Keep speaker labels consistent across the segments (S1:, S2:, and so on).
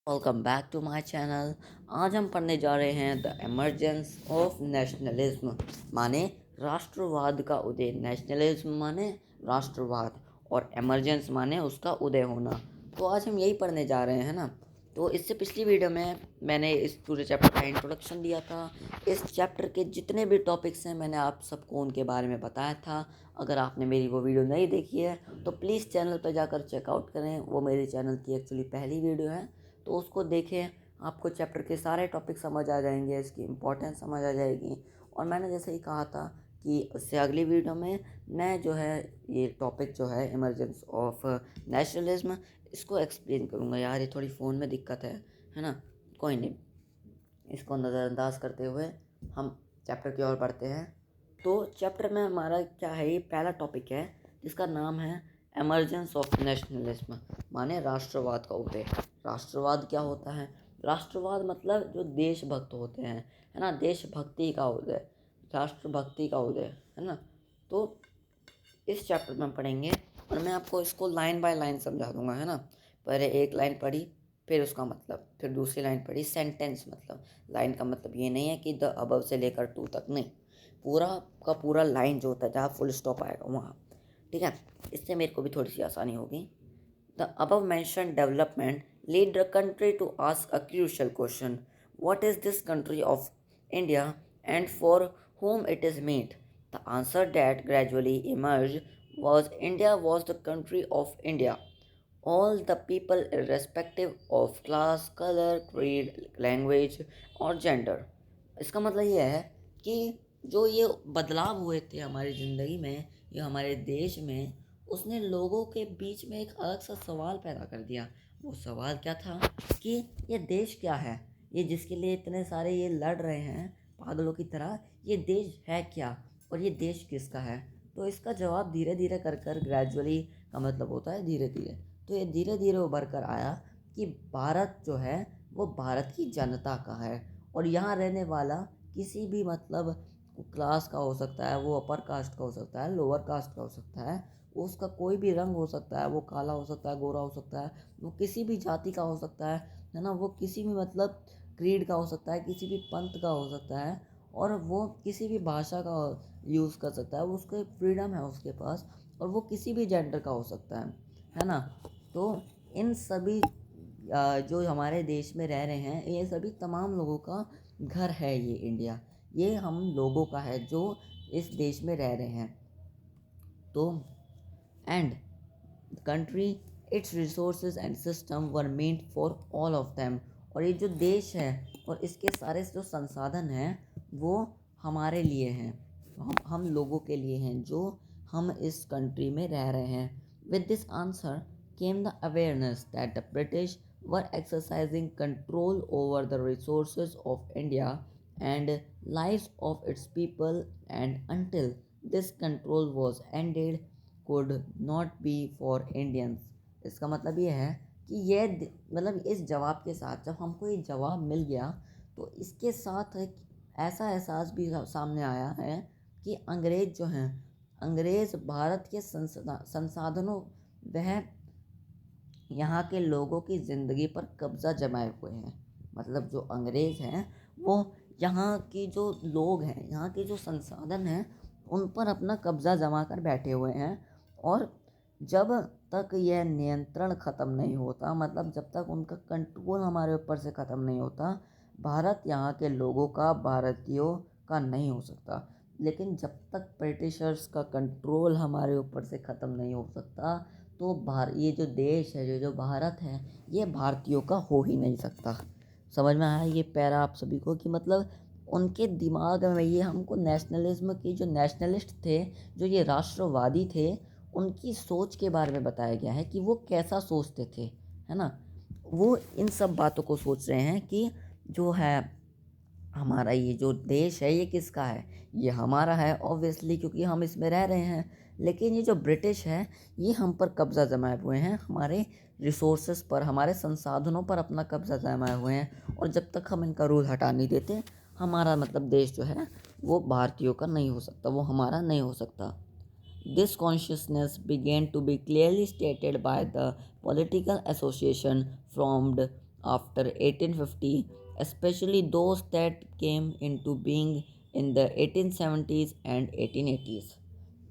S1: Welcome back to my channel. आज हम पढ़ने जा रहे हैं द एमर्जेंस ऑफ नेशनलिज्म माने राष्ट्रवाद का उदय। नेशनलिज्म माने राष्ट्रवाद और एमर्जेंस माने उसका उदय होना। तो आज हम यही पढ़ने जा रहे हैं ना। तो इससे पिछली वीडियो में मैंने इस पूरे चैप्टर का इंट्रोडक्शन दिया था। इस चैप्टर के जितने भी टॉपिक्स हैं मैंने आप सबको उनके बारे में बताया था। अगर आपने मेरी वो वीडियो नहीं देखी है तो प्लीज़ चैनल पर जाकर चेकआउट करें। वो मेरे चैनल की एक्चुअली पहली वीडियो है, तो उसको देखें। आपको चैप्टर के सारे टॉपिक समझ आ जाएंगे, इसकी इम्पोर्टेंस समझ आ जाएगी। और मैंने जैसे ही कहा था कि उससे अगली वीडियो में मैं जो है ये टॉपिक जो है इमरजेंस ऑफ नेशनलिज्म इसको एक्सप्लेन करूँगा। यार ये थोड़ी फ़ोन में दिक्कत है ना। कोई नहीं, इसको नज़रअंदाज करते हुए हम चैप्टर की ओर बढ़ते हैं। तो चैप्टर में हमारा क्या है, ये पहला टॉपिक है जिसका नाम है एमर्जेंस ऑफ नेशनलिज्म माने राष्ट्रवाद का उदय। राष्ट्रवाद क्या होता है? राष्ट्रवाद मतलब जो देशभक्त होते हैं, है ना, देशभक्ति का उदय, राष्ट्रभक्ति का उदय, है ना। तो इस चैप्टर में पढ़ेंगे और मैं आपको इसको लाइन बाय लाइन समझा दूंगा, है ना। पहले एक लाइन पढ़ी, फिर उसका मतलब, फिर दूसरी लाइन पढ़ी। सेंटेंस मतलब, लाइन का मतलब ये नहीं है कि द अबव से लेकर टू तक, नहीं, पूरा का पूरा लाइन जो होता है जहाँ फुल स्टॉप आएगा वहाँ, ठीक है। इससे मेरे को भी थोड़ी सी आसानी होगी। The above mention development lead the country to ask a crucial question: what is this country of India and for whom it is made? The answer that gradually emerged was India was the country of India. All the people, irrespective of class, color, creed, language और gender. इसका मतलब ये है कि जो ये बदलाव हुए थे हमारी ज़िंदगी में, ये हमारे देश में, उसने लोगों के बीच में एक अलग सा सवाल पैदा कर दिया। वो सवाल क्या था कि ये देश क्या है, ये जिसके लिए इतने सारे ये लड़ रहे हैं पागलों की तरह, ये देश है क्या और ये देश किसका है। तो इसका जवाब धीरे धीरे कर कर, ग्रेजुअली का मतलब होता है धीरे धीरे, तो ये धीरे धीरे उभर कर आया कि भारत जो है वो भारत की जनता का है। और यहाँ रहने वाला किसी भी मतलब क्लास का हो सकता है, वो अपर कास्ट का हो सकता है, लोअर कास्ट का हो सकता है, उसका कोई भी रंग हो सकता है, वो काला हो सकता है, गोरा हो सकता है, वो किसी भी जाति का हो सकता है ना, वो किसी भी मतलब क्रीड का हो सकता है, किसी भी पंथ का हो सकता है, और वो किसी भी भाषा का यूज़ कर सकता है, वो उसके फ्रीडम है उसके पास, और वो किसी भी जेंडर का हो सकता है ना। तो इन सभी जो हमारे देश में रह रहे हैं, ये सभी तमाम लोगों का घर है ये इंडिया। ये हम लोगों का है जो इस देश में रह रहे हैं। तो and country, it's resources and system were meant for all of them. और ये जो देश है और इसके सारे जो संसाधन हैं वो हमारे लिए हैं, हम लोगों के लिए हैं जो हम इस कंट्री में रह रहे हैं। With this answer came the awareness that the British were exercising control over the resources of India and lives of its people, and until this control was ended could not be for Indians. इसका मतलब ये है कि ये मतलब इस जवाब के साथ जब हमको ये जवाब मिल गया तो इसके साथ एक ऐसा एहसास भी सामने आया है कि अंग्रेज़ जो हैं, अंग्रेज़ भारत के संसाधनों वह यहाँ के लोगों की ज़िंदगी पर कब्ज़ा जमाए हुए हैं। मतलब जो अंग्रेज़ हैं वो यहाँ की जो लोग हैं, यहाँ के जो संसाधन हैं, उन पर अपना कब्ज़ा जमा कर बैठे हुए हैं। और जब तक यह नियंत्रण ख़त्म नहीं होता, मतलब जब तक उनका कंट्रोल हमारे ऊपर से ख़त्म नहीं होता, भारत यहाँ के लोगों का, भारतीयों का नहीं हो सकता। लेकिन जब तक ब्रिटिशर्स का कंट्रोल हमारे ऊपर से ख़त्म नहीं हो सकता, तो ये जो देश है, जो भारत है, ये भारतीयों का हो ही नहीं सकता। समझ में आया ये पैरा आप सभी को कि मतलब उनके दिमाग में ये हमको नेशनलिज्म की, जो नेशनलिस्ट थे, जो ये राष्ट्रवादी थे, उनकी सोच के बारे में बताया गया है कि वो कैसा सोचते थे, है ना। वो इन सब बातों को सोच रहे हैं कि जो है हमारा ये जो देश है ये किसका है, ये हमारा है ऑब्वियसली, क्योंकि हम इसमें रह रहे हैं। लेकिन ये जो ब्रिटिश है ये हम पर कब्ज़ा जमाए हुए हैं, हमारे रिसोर्सेज पर, हमारे संसाधनों पर अपना कब्ज़ा जमाए हुए हैं। और जब तक हम इनका रूल हटा नहीं देते, हमारा मतलब देश जो है वो भारतीयों का नहीं हो सकता, वो हमारा नहीं हो सकता। This consciousness began to be clearly stated by the political association formed after 1850, especially those that came into being in the 1870s and 1880s।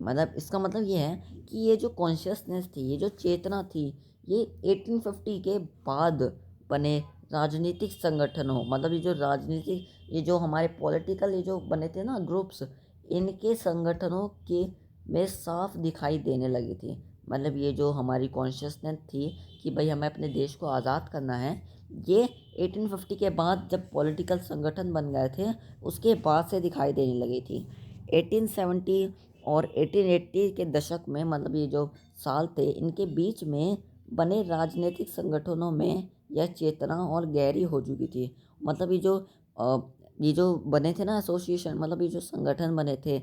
S1: मतलब इसका मतलब ये है कि ये जो कॉन्शियसनेस थी, ये जो चेतना थी, ये 1850 के बाद बने राजनीतिक संगठनों, मतलब ये जो राजनीतिक, ये जो हमारे पॉलिटिकल, ये जो बने थे ना ग्रुप्स, इनके संगठनों के में साफ दिखाई देने लगी थी। मतलब ये जो हमारी कॉन्शियसनेस थी कि भाई हमें अपने देश को आज़ाद करना है, ये 1850 के बाद जब पॉलिटिकल संगठन बन गए थे, उसके बाद से दिखाई देने लगी थी। 1870 और 1880 के दशक में, मतलब ये जो साल थे, इनके बीच में बने राजनीतिक संगठनों में यह चेतना और गहरी हो चुकी थी। मतलब ये जो बने थे ना एसोसिएशन, मतलब ये जो संगठन बने थे,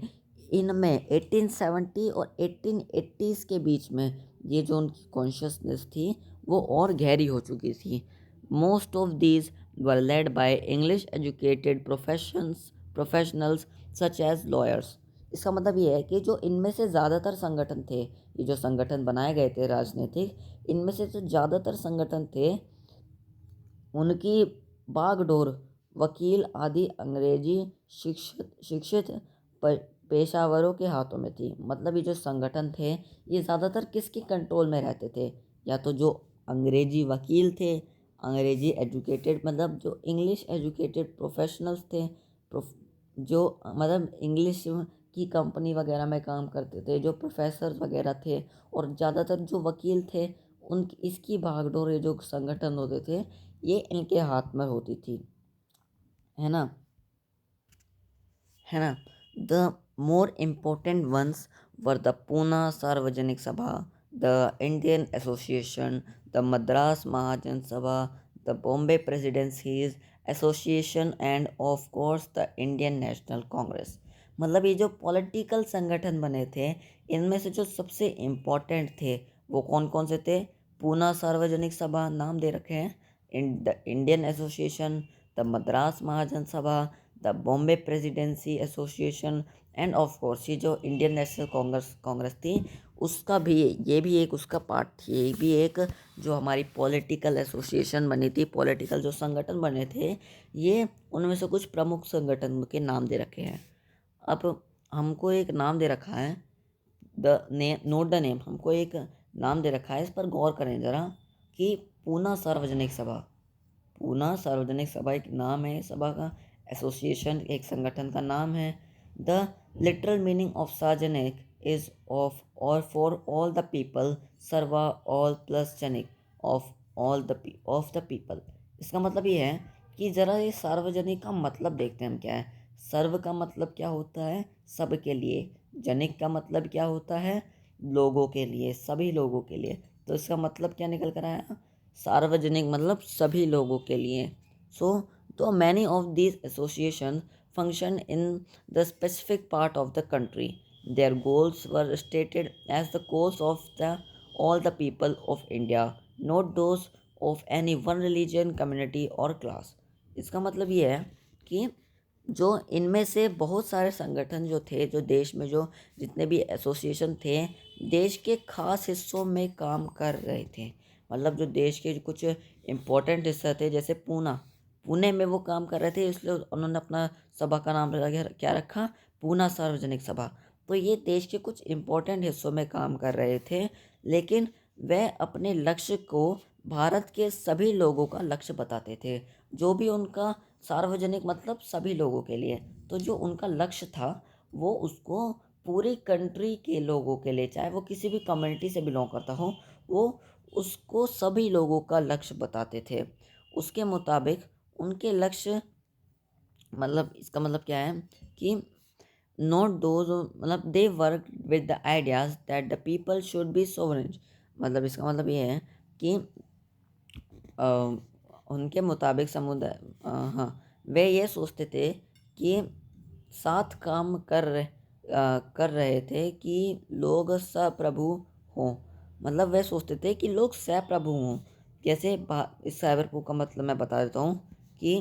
S1: इनमें 1870 और 1880s के बीच में ये जो उनकी कॉन्शियसनेस थी वो और गहरी हो चुकी थी। Most of these were led by English educated professionals such as lawyers. इसका मतलब ये है कि जो इनमें से ज़्यादातर संगठन थे, ये जो संगठन बनाए गए थे राजनीतिक, इनमें से जो ज़्यादातर संगठन थे, उनकी बागडोर वकील आदि अंग्रेजी शिक्षित पेशावरों के हाथों में थी। मतलब ये जो संगठन थे, ये ज़्यादातर किसके कंट्रोल में रहते थे? या तो जो अंग्रेजी वकील थे, अंग्रेजी एजुकेटेड, मतलब जो इंग्लिश एजुकेटेड प्रोफेशनल्स थे, जो मतलब इंग्लिश की कंपनी वगैरह में काम करते थे, जो प्रोफेसर वगैरह थे, और ज़्यादातर जो वकील थे, उन इसकी भागडोर ये जो संगठन होते थे, ये इनके हाथ में होती थी, है ना, है ना। The more important ones were the Poona Sarvajanik Sabha, the Indian Association, the Madras Mahajan Sabha, the Bombay Presidencies Association and of course the Indian National Congress. मतलब ये जो पॉलिटिकल संगठन बने थे, इनमें से जो सबसे इम्पोर्टेंट थे वो कौन कौन से थे? पूना सार्वजनिक सभा, नाम दे रखे हैं, the Indian Association, the Madras Mahajan Sabha, the Bombay Presidency Association, and of course ये जो इंडियन नेशनल कांग्रेस थी, उसका भी ये भी एक उसका पार्ट थी। ये भी एक जो हमारी पॉलिटिकल एसोसिएशन बनी थी, पॉलिटिकल जो संगठन बने थे, ये उनमें से कुछ प्रमुख संगठन के नाम दे रखे हैं। अब हमको एक नाम दे रखा है, the name, note the name, हमको एक नाम दे रखा है, इस पर गौर करें ज़रा, कि पूना सार्वजनिक सभा। पूना सार्वजनिक सभा एक नाम है सभा का, एसोसिएशन एक संगठन का नाम है। द लिटरल मीनिंग ऑफ सार्वजनिक इज ऑफ और फॉर ऑल द पीपल, सर्वा ऑल प्लस जनिक ऑफ ऑफ द पीपल। इसका मतलब ये है कि ज़रा ये सार्वजनिक का मतलब देखते हैं हम क्या है। सर्व का मतलब क्या होता है? सब के लिए। जनिक का मतलब क्या होता है? लोगों के लिए, सभी लोगों के लिए। तो इसका मतलब क्या निकल कर आया? सार्वजनिक मतलब सभी लोगों के लिए। सो तो many of these association function in the specific part of the country, their goals were stated as the goals of the all the people of India, not those of any one religion, community और class. इसका मतलब ये है कि जो इनमें से बहुत सारे संगठन जो थे, जो देश में जो जितने भी एसोसिएशन थे, देश के खास हिस्सों में काम कर रहे थे। मतलब जो देश के कुछ इम्पोर्टेंट हिस्से थे, जैसे पुणे में वो काम कर रहे थे, इसलिए उन्होंने अपना सभा का नाम क्या रखा? पूना सार्वजनिक सभा। तो ये देश के कुछ इम्पोर्टेंट हिस्सों में काम कर रहे थे, लेकिन वह अपने लक्ष्य को भारत के सभी लोगों का लक्ष्य बताते थे। जो भी उनका सार्वजनिक मतलब सभी लोगों के लिए, तो जो उनका लक्ष्य था वो उसको पूरी कंट्री के लोगों के लिए, चाहे वो किसी भी कम्युनिटी से बिलोंग करता हो, वो उसको सभी लोगों का लक्ष्य बताते थे। उसके मुताबिक उनके लक्ष्य, मतलब इसका मतलब क्या है कि नॉट दोज, मतलब they work with the ideas that the people should B sovereign. मतलब इसका मतलब ये है कि अ, उनके मुताबिक समुदाय, हाँ, वे ये सोचते थे कि साथ काम कर रहे थे कि लोग सप्रभु हों। मतलब वे सोचते थे कि लोग सप्रभु हों। जैसे इस सप्रभु का मतलब मैं बता देता हूँ कि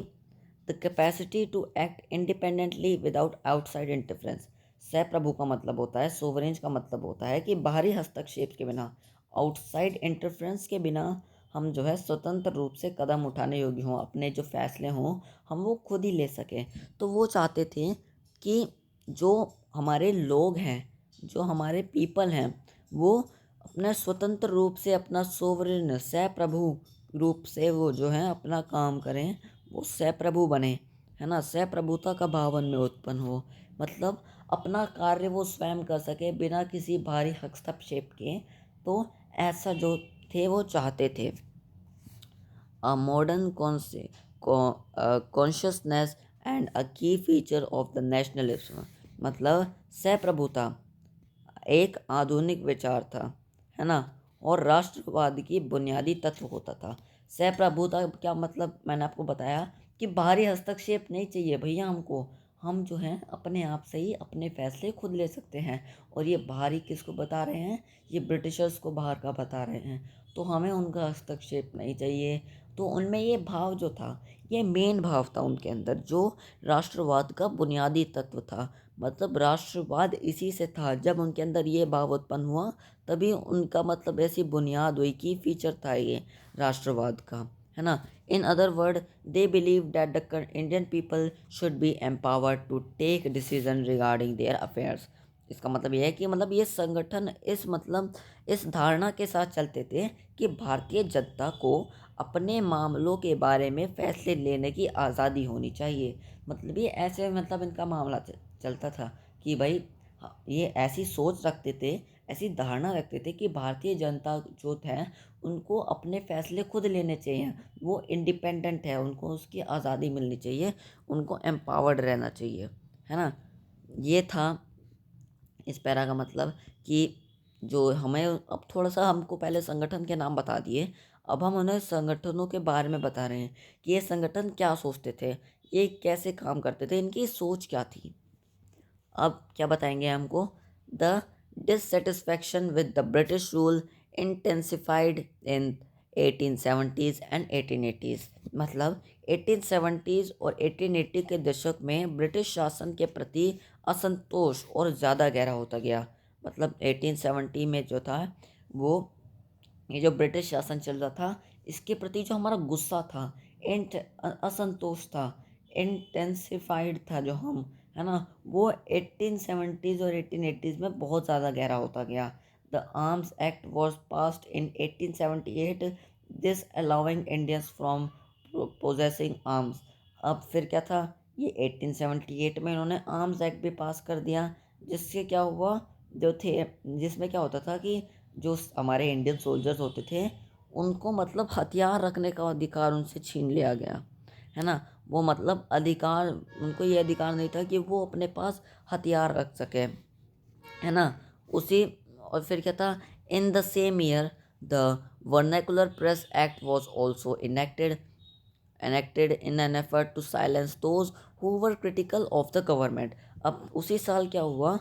S1: the capacity to act independently without outside interference. सप्रभु का मतलब होता है, सोवरेंज का मतलब होता है कि बाहरी हस्तक्षेप के बिना, आउटसाइड इंटरफेरेंस के बिना हम जो है स्वतंत्र रूप से कदम उठाने योग्य हों, अपने जो फैसले हों हम वो खुद ही ले सकें। तो वो चाहते थे कि जो हमारे लोग हैं, जो हमारे पीपल हैं, वो अपना स्वतंत्र रूप से अपना सोवरेन सहप्रभु रूप से वो जो है अपना काम करें, वो सहप्रभु बने, है ना। सहप्रभुता का भाव उनमें उत्पन्न हो, मतलब अपना कार्य वो स्वयं कर सके बिना किसी भारी हस्तक्षेप के। तो ऐसा जो थे वो चाहते थे। A modern consciousness and a key feature of the nationalism, मतलब सहप्रभुता एक आधुनिक विचार था, है ना, और राष्ट्रवाद की बुनियादी तत्व होता था। सहप्रभुता क्या मतलब, मैंने आपको बताया कि बाहरी हस्तक्षेप नहीं चाहिए भैया हमको, हम जो हैं अपने आप से ही अपने फैसले खुद ले सकते हैं। और ये बाहरी किसको बता रहे हैं, ये ब्रिटिशर्स को बाहर का बता रहे हैं, तो हमें उनका हस्तक्षेप नहीं चाहिए। तो उनमें ये भाव जो था, ये मेन भाव था उनके अंदर, जो राष्ट्रवाद का बुनियादी तत्व था। मतलब राष्ट्रवाद इसी से था, जब उनके अंदर ये भाव उत्पन्न हुआ तभी उनका मतलब ऐसी बुनियाद हुई कि फीचर था ये राष्ट्रवाद का, है ना। In other word they believe that the Indian people should be empowered to take decision regarding their affairs. इसका मतलब यह है कि मतलब ये संगठन इस धारणा के साथ चलते थे कि भारतीय जनता को अपने मामलों के बारे में फैसले लेने की आज़ादी होनी चाहिए। मतलब ये ऐसे मतलब इनका मामला चलता था कि भाई ये ऐसी सोच रखते थे, ऐसी धारणा रखते थे कि भारतीय जनता जो है उनको अपने फैसले खुद लेने चाहिए, वो इंडिपेंडेंट है, उनको उसकी आज़ादी मिलनी चाहिए, उनको एम्पावर्ड रहना चाहिए, है ना। ये था इस पैरा का मतलब कि जो हमें अब थोड़ा सा हमको पहले संगठन के नाम बता दिए, अब हम उन्हें संगठनों के बारे में बता रहे हैं कि ये संगठन क्या सोचते थे, ये कैसे काम करते थे, इनकी सोच क्या थी। अब क्या बताएंगे हमको, the dissatisfaction with the British rule intensified in 1870s and 1880s। मतलब 1870s और 1880 के दशक में ब्रिटिश शासन के प्रति असंतोष और ज़्यादा गहरा होता गया। मतलब 1870 में जो था वो, ये जो ब्रिटिश शासन चल रहा था इसके प्रति जो हमारा गुस्सा था, इंट असंतोष था, इंटेंसिफाइड था जो हम, है ना, वो 1870s और 1880s में बहुत ज़्यादा गहरा होता गया। The arms act was passed in 1878, this allowing Indians from possessing arms. अब फिर क्या था, ये 1878 में इन्होंने आर्म्स एक्ट भी पास कर दिया, जिससे क्या हुआ, जो थे जिसमें क्या होता था कि जो हमारे इंडियन सोल्जर्स होते थे उनको मतलब हथियार रखने का अधिकार उनसे छीन लिया गया, है ना। वो मतलब अधिकार, उनको ये अधिकार नहीं था कि वो अपने पास हथियार रख सके, है ना। उसी और फिर क्या था, in the same year the vernacular press act was also enacted in an effort to silence those who were critical of the government। अब उसी साल क्या हुआ,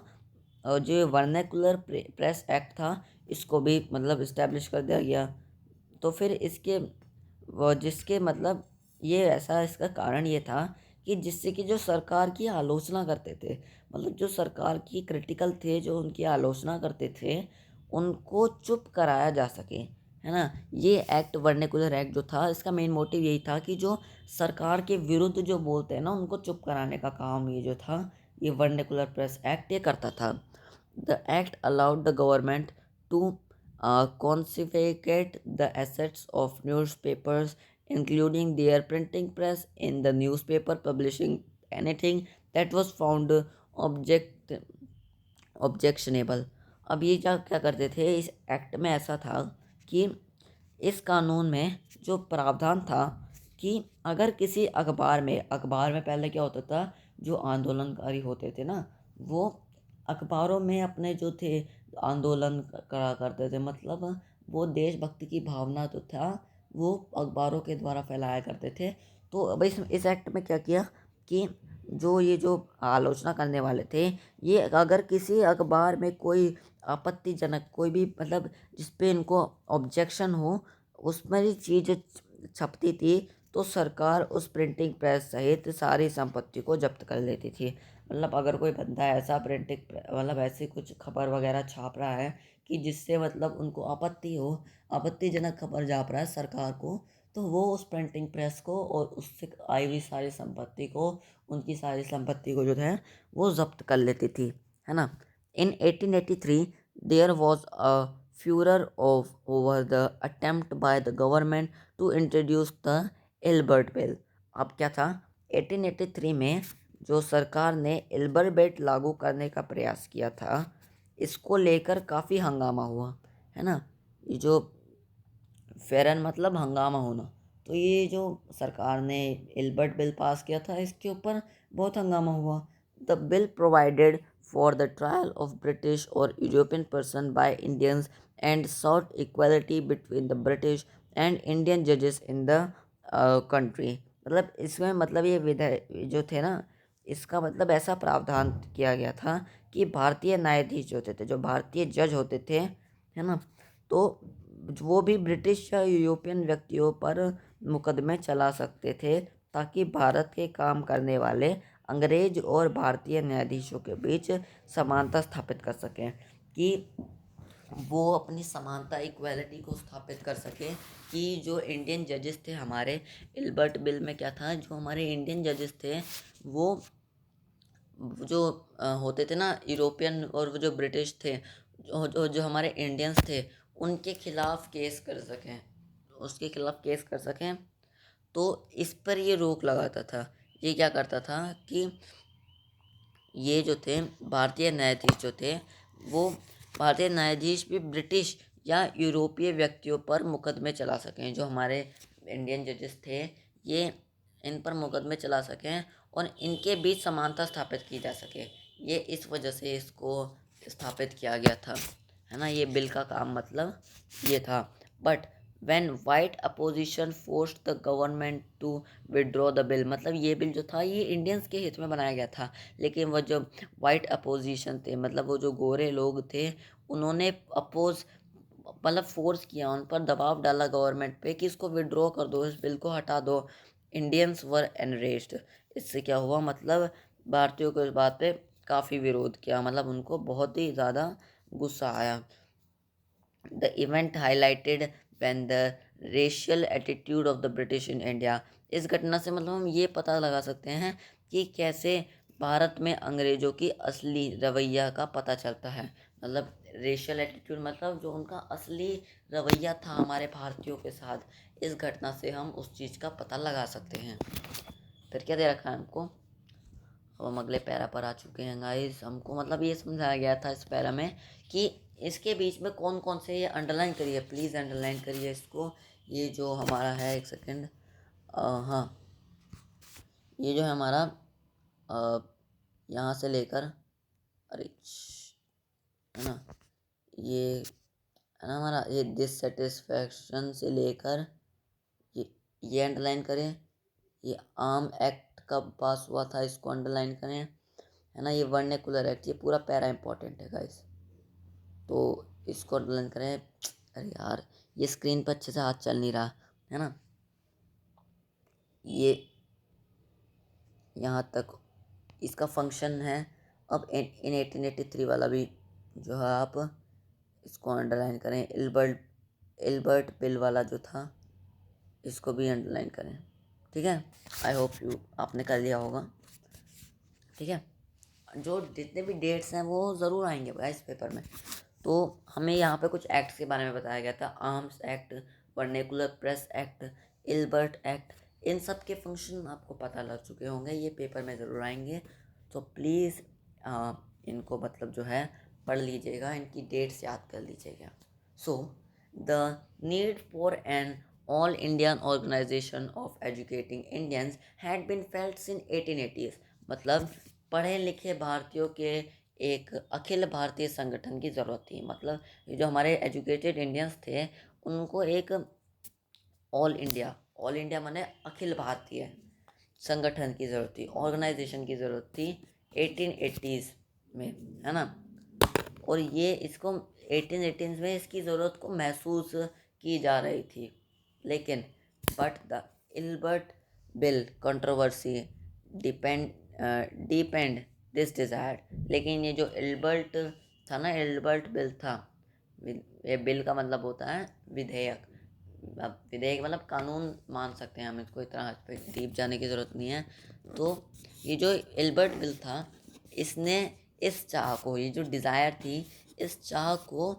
S1: जो वर्नाकुलर प्रेस एक्ट था इसको भी मतलब इस्टेब्लिश कर दिया गया। तो फिर इसके वो जिसके मतलब ये ऐसा, इसका कारण ये था कि जिससे कि जो सरकार की आलोचना करते थे, मतलब जो सरकार की क्रिटिकल थे, जो उनकी आलोचना करते थे, उनको चुप कराया जा सके, है ना। ये एक्ट वर्नाकुलर एक्ट जो था इसका मेन मोटिव यही था कि जो सरकार के विरुद्ध जो बोलते हैं ना उनको चुप कराने का काम ये जो था, ये वर्नाकुलर प्रेस एक्ट ये करता था। The act allowed the government to confiscate the assets of newspapers, including their printing press, in the newspaper publishing anything that was found objectionable. अब ये क्या क्या करते थे, इस एक्ट में ऐसा था कि इस कानून में जो प्रावधान था कि अगर किसी अखबार में पहले क्या होता था, जो आंदोलनकारी होते थे ना वो अखबारों में अपने जो थे आंदोलन करा करते थे, मतलब वो देशभक्ति की भावना तो था वो अखबारों के द्वारा फैलाया करते थे। तो अब इस एक्ट में क्या किया कि जो आलोचना करने वाले थे, ये अगर किसी अखबार में कोई आपत्तिजनक कोई भी मतलब जिस पे इनको ऑब्जेक्शन हो उसमें ही चीज़ छपती थी तो सरकार उस प्रिंटिंग प्रेस सहित सारी संपत्ति को जब्त कर लेती थी। मतलब अगर कोई बंदा ऐसा प्रिंटिंग मतलब ऐसी कुछ खबर वगैरह छाप रहा है कि जिससे मतलब उनको आपत्ति हो, आपत्तिजनक खबर छाप रहा है सरकार को, तो वो उस प्रिंटिंग प्रेस को और उससे आई हुई सारी संपत्ति को, उनकी सारी संपत्ति को जो है वो जब्त कर लेती थी, है ना। In 1883 there was a furore of over the attempt by the government to introduce the Albert bill. अब क्या था, 1883 में जो सरकार ने एल्बर्ट बिल लागू करने का प्रयास किया था, इसको लेकर काफ़ी हंगामा हुआ, है ना। ये जो फेरन मतलब हंगामा होना, तो ये जो सरकार ने एल्बर्ट बिल पास किया था इसके ऊपर बहुत हंगामा हुआ। The bill provided for the trial of British और European person by Indians and sought equality between the British and Indian जजेस इन द कंट्री। मतलब इसमें मतलब ये विधेयक जो थे ना, इसका मतलब ऐसा प्रावधान किया गया था कि भारतीय न्यायाधीश जो होते थे, जो भारतीय जज होते थे, है ना, तो वो भी ब्रिटिश या यूरोपियन व्यक्तियों पर मुकदमे चला सकते थे, ताकि भारत के काम करने वाले अंग्रेज और भारतीय न्यायाधीशों के बीच समानता स्थापित कर सकें, कि वो अपनी समानता इक्वालिटी को स्थापित कर सके। कि जो इंडियन जजेस थे हमारे, इल्बर्ट बिल में क्या था, जो हमारे इंडियन जजेस थे वो जो होते थे ना यूरोपियन, और वो जो ब्रिटिश थे, जो हमारे इंडियंस थे, उनके खिलाफ केस कर सकें, उसके खिलाफ केस कर सकें। तो इस पर ये रोक लगाता था। ये क्या करता था कि ये जो थे भारतीय न्यायाधीश जो थे, वो भारतीय न्यायाधीश भी ब्रिटिश या यूरोपीय व्यक्तियों पर मुकदमे चला सकें। जो हमारे इंडियन जजेस थे, ये इन पर मुकदमे चला सकें और इनके बीच समानता स्थापित की जा सके। ये इस वजह से इसको स्थापित किया गया था, है ना। ये बिल का काम मतलब ये था। But when white opposition forced the government to withdraw the bill, मतलब ये बिल जो था ये इंडियंस के हित में बनाया गया था, लेकिन वो जो वाइट अपोजिशन थे, मतलब वो जो गोरे लोग थे, उन्होंने अपोज मतलब फोर्स किया, उन पर दबाव डाला गवर्नमेंट पे कि इसको विड्रॉ कर दो, इस बिल को हटा दो। Indians were enraged. इससे क्या हुआ, मतलब भारतीयों को इस बात पे काफ़ी विरोध किया, मतलब उनको बहुत ही ज़्यादा गुस्सा आया। The event highlighted when the racial attitude of the British in India. इस घटना से मतलब हम ये पता लगा सकते हैं कि कैसे भारत में अंग्रेज़ों की असली रवैया का पता चलता है। मतलब रेशियल एटीट्यूड मतलब जो उनका असली रवैया था हमारे भारतीयों के साथ, इस घटना से हम उस चीज़ का पता लगा सकते हैं। फिर क्या दे रखा है हमको, अब हम अगले पैरा पर आ चुके हैं गाइस। हमको मतलब ये समझाया गया था इस पैरा में कि इसके बीच में कौन कौन से, ये अंडरलाइन करिए, प्लीज़ अंडरलाइन करिए इसको। ये जो हमारा है, एक सेकेंड, हाँ, ये जो है हमारा यहाँ से लेकर, अरे है ना, ये है ना हमारा, ये डिससेटिस्फैक्शन से लेकर ये अंडरलाइन करें। ये आम एक्ट कब पास हुआ था, इसको अंडरलाइन करें, है ना। ये वर्नेकुलर एक्ट, ये पूरा पैरा इंपॉर्टेंट है गाइस, तो इसको अंडरलाइन करें। अरे यार, ये स्क्रीन पर अच्छे से हाथ चल नहीं रहा, है ना। ये यहाँ तक इसका फंक्शन है। अब इन 1883 वाला भी जो है आप इसको अंडरलाइन करें। एल्बर्ट एल्बर्ट बिल वाला जो था, इसको भी अंडरलाइन करें, ठीक है। आई होप यू आपने कर लिया होगा, ठीक है। जो जितने भी डेट्स हैं वो ज़रूर आएंगे भाई इस पेपर में। तो हमें यहाँ पे कुछ एक्ट्स के बारे में बताया गया था, Arms Act, vernacular press act, Ilbert Act. इन सब के फंक्शन आपको पता लग चुके होंगे, ये पेपर में ज़रूर आएंगे। तो प्लीज़ इनको मतलब जो है पढ़ लीजिएगा, इनकी डेट्स याद कर लीजिएगा। So the need for an all Indian organization of educating Indians had been felt since 1880s। मतलब पढ़े लिखे भारतीयों के एक अखिल भारतीय संगठन की ज़रूरत थी। मतलब ये जो हमारे एजुकेटेड इंडियंस थे, उनको एक ऑल इंडिया माने अखिल भारतीय संगठन की ज़रूरत थी, ऑर्गेनाइजेशन की ज़रूरत थी 1880s में, है ना। और ये इसको 1818 में इसकी ज़रूरत को महसूस की जा रही थी, लेकिन but the Ilbert bill controversy depend this desire. लेकिन ये जो एल्बर्ट था ना, एल्बर्ट बिल था, ये बिल का मतलब होता है विधेयक। अब विधेयक मतलब कानून मान सकते हैं हम इसको, इतना इस पे डीप जाने की ज़रूरत नहीं है। तो ये जो एल्बर्ट बिल था, इसने इस चाह को, ये जो डिज़ायर थी, इस चाह को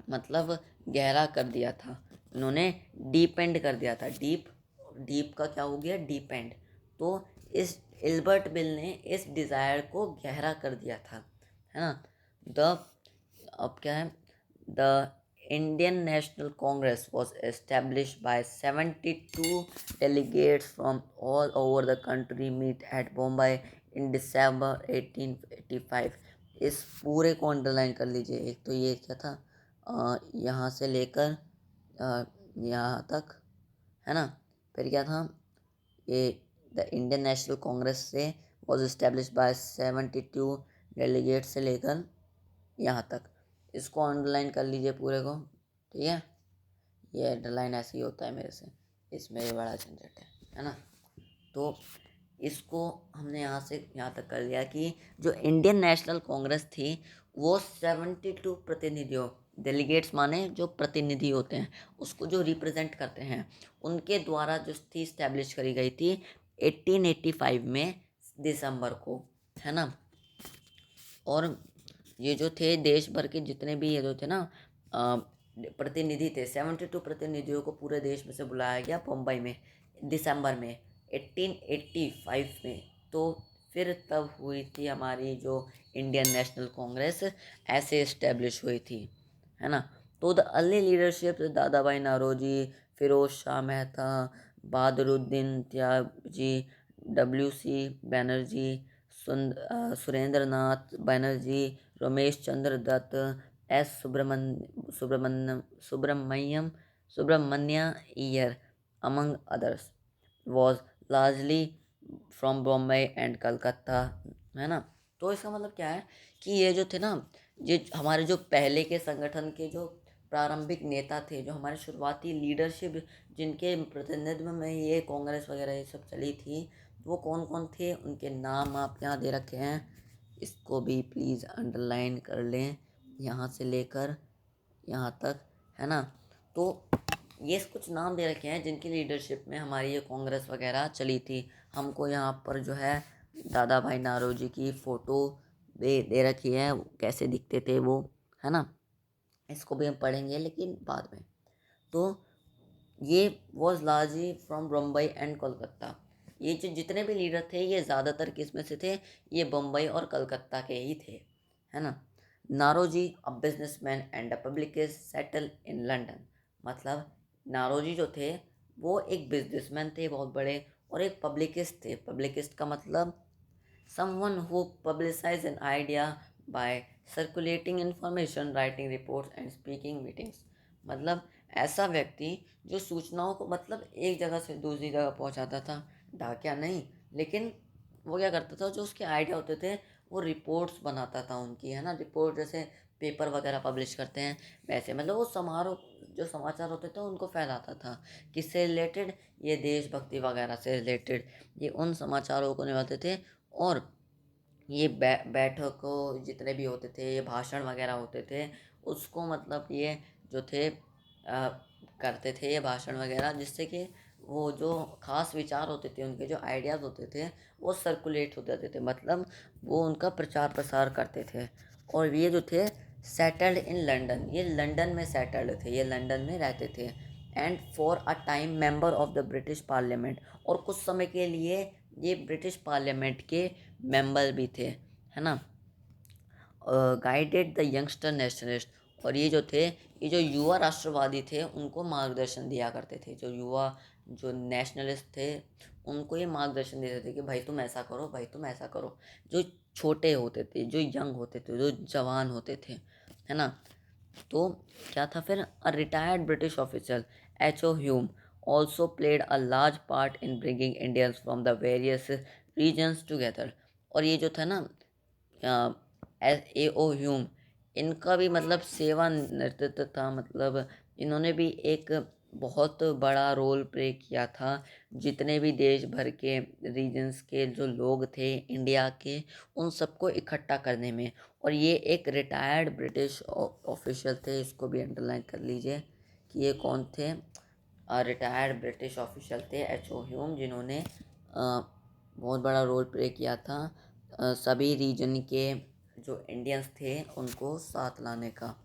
S1: मतलब गहरा कर दिया था। इन्होंने डीपेंड कर दिया था। डीप, डीप का क्या हो गया, डीपेंड। तो इस एल्बर्ट बिल ने इस डिज़ायर को गहरा कर दिया था, है ना। द अब क्या है, the Indian National Congress was established by 72 delegates from all over the country meet at Bombay in December 1885। इस पूरे को अंडरलाइन कर लीजिए। एक तो ये क्या था, यहाँ से लेकर यहाँ तक, है ना। फिर क्या था, ये द इंडियन नेशनल कांग्रेस से वॉज इस्टेब्लिश बाय 72 डेलीगेट से लेकर यहाँ तक, इसको अंडरलाइन कर लीजिए पूरे को, ठीक है। ये अंडरलाइन ऐसे ही होता है मेरे से, इसमें ये बड़ा झंझट है ना। तो इसको हमने यहाँ से यहाँ तक कर लिया कि जो इंडियन नेशनल कांग्रेस थी वो 72 प्रतिनिधियों, डेलीगेट्स माने जो प्रतिनिधि होते हैं, उसको जो रिप्रेजेंट करते हैं, उनके द्वारा जो थी इस्टेब्लिश करी गई थी 1885 में दिसंबर को, है ना। और ये जो थे देश भर के जितने भी ये जो थे ना प्रतिनिधि थे, 72 प्रतिनिधियों को पूरे देश में से बुलाया गया बम्बई में दिसंबर में 1885 में। तो फिर तब हुई थी हमारी जो इंडियन नेशनल कांग्रेस, ऐसे इस्टेब्लिश हुई थी, है ना। तो the early leadership Dadabhai Naoroji, Pherozeshah Mehta, Badruddin त्यागी, WC Banerjee, Surendranath Banerjee, Romesh Chunder Dutt, S Subramania Iyer among others was largely from Bombay and Calcutta, है ना। तो इसका मतलब क्या है कि ये जो थे ना, ये हमारे जो पहले के संगठन के जो प्रारंभिक नेता थे, जो हमारे शुरुआती लीडरशिप जिनके प्रतिनिधित्व में ये कांग्रेस वगैरह ये सब चली थी, वो कौन कौन थे, उनके नाम आप यहाँ दे रखे हैं। इसको भी प्लीज़ अंडरलाइन कर लें, यहाँ से लेकर यहाँ तक, है ना। तो ये कुछ नाम दे रखे हैं जिनकी लीडरशिप में हमारी ये कांग्रेस वगैरह चली थी। हमको यहाँ पर जो है दादा भाई नौरोजी की फ़ोटो दे रखी है, कैसे दिखते थे वो, है ना। इसको भी हम पढ़ेंगे लेकिन बाद में। तो ये was largely from Bombay and Kolkata. ये जो जितने भी लीडर थे ये ज़्यादातर किस में से थे, ये बम्बई और कलकत्ता के ही थे, है ना। Naoroji a businessman and a publicist settle in London. मतलब नारोजी जो थे वो एक बिजनेसमैन थे बहुत बड़े, और एक पब्लिकिस्ट थे। पब्लिकिस्ट का मतलब someone who publicize an idea by circulating information, writing reports and speaking meetings। मतलब ऐसा व्यक्ति जो सूचनाओं को मतलब एक जगह से दूसरी जगह पहुंचाता था, डाकिया नहीं, लेकिन वो क्या करता था, जो उसके आइडिया होते थे वो रिपोर्ट्स बनाता था उनकी, है ना। रिपोर्ट जैसे पेपर वगैरह पब्लिश करते हैं वैसे, मतलब वो समारोह जो समाचार होते थे उनको फैलाता था। किससे रिलेटेड, ये देशभक्ति वगैरह से रिलेटेड ये उन समाचारों को निभाते थे। और ये बैठकों जितने भी होते थे, ये भाषण वगैरह होते थे, उसको मतलब ये जो थे करते थे ये भाषण वगैरह, जिससे कि वो जो खास विचार होते थे, उनके जो आइडियाज़ होते थे वो सर्कुलेट हो जाते थे, मतलब वो उनका प्रचार प्रसार करते थे। और ये जो थे सेटल्ड इन लंदन, ये लंदन में सेटल्ड थे, ये लंदन में रहते थे। And for a time member of the British parliament, और कुछ समय के लिए ये ब्रिटिश पार्लियामेंट के मेंबर भी थे, है ना। गाइडेड द यंगस्टर नेशनलिस्ट, और ये जो थे, ये जो युवा राष्ट्रवादी थे उनको मार्गदर्शन दिया करते थे। जो युवा जो नेशनलिस्ट थे उनको ये मार्गदर्शन देते थे कि भाई तुम ऐसा करो, भाई तुम ऐसा करो। जो छोटे होते थे, जो यंग होते थे, जो जवान होते थे, है ना। तो क्या था फिर, a retired British officer H.O. Hume also played a large part in bringing Indians from the various regions together. और ये जो था ना A.O. ह्यूम, इनका भी मतलब सेवा नेतृत्व था, मतलब इन्होंने भी एक बहुत बड़ा रोल प्ले किया था। जितने भी देश भर के रीजन्स के जो लोग थे इंडिया के, उन सबको इकट्ठा करने में। और ये एक रिटायर्ड ब्रिटिश ऑफिशियल थे, इसको भी अंडरलाइन कर लीजिए कि ये कौन थे। रिटायर्ड ब्रिटिश ऑफिशियल थे H.O. ह्यूम, जिन्होंने बहुत बड़ा रोल प्ले किया था सभी रीजन के जो इंडियंस थे उनको साथ लाने का।